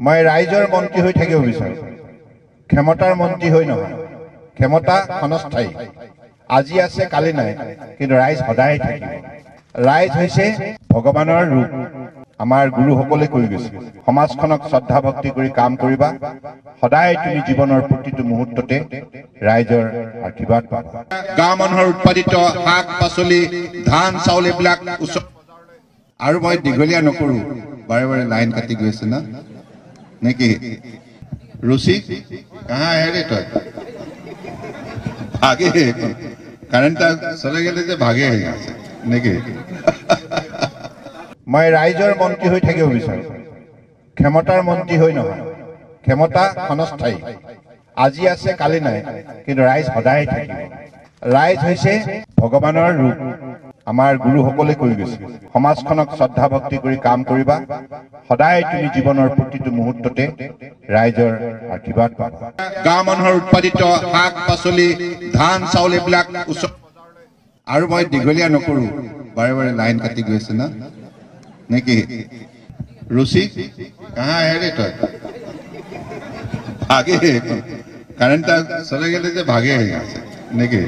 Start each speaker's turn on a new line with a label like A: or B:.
A: মই ৰাইজৰ মন্ত্ৰী হৈ থাকিব বিচাৰো ক্ষমতাৰ মন্ত্ৰী হৈ নহয় ক্ষমতা ক্ষণস্থায়ী আজি আছে কালি নাই কিন্তু ৰাইজ সদায় থাকিব ৰাইজ হৈছে ভগৱানৰ ৰূপ আমাৰ গুৰুসকলে কৈ গৈছে সমাজখনক শ্ৰদ্ধা ভক্তি কৰি কাম কৰিবা সদায় তুমি জীৱনৰ প্ৰতিটো মুহূৰ্ততে ৰাইজৰ আশীৰ্বাদ পাবা গাঁও মানুহৰ উৎপাদিত শাক পাচলি ধান চাউল এইবিলাক আৰু মই দীঘলীয়া নকৰো বাৰে বাৰে লাইন কাটি গৈ আছে না নেকি रुचि कहाँ है रे तो भागे करंट चले गए थे भागे है यहाँ से नेके मैं राइजर मंत्री হৈ থাকিব বিচাৰো ক্ষমতাৰ মন্ত্ৰী হৈ নহয় ক্ষমতা ক্ষণস্থায়ী আজি আছে কালি নাই কিন্তু ৰাইজ সদায় থাকিব ৰাইজ হৈছে ভগৱানৰ ৰূপ আমাৰ গুৰুসকলে কৈ গৈছে সমাজখনক শ্ৰদ্ধা ভক্তি কৰি কাম কৰিবা সদায় তুমি জীৱনৰ প্ৰতিটো মুহূৰ্ততে ৰাইজৰ আশীৰ্বাদ পাবা গাঁও মানুহৰ উৎপাদিত শাক পাচলি ধান চাউল এইবিলাক আৰু মই দীঘলীয়া নকৰো বাৰে বাৰে লাইন কাটি গৈ আছে না নেকি रुचि कहाँ है रे तो भागे करंट चले गए थे भागे है यहाँ से नेके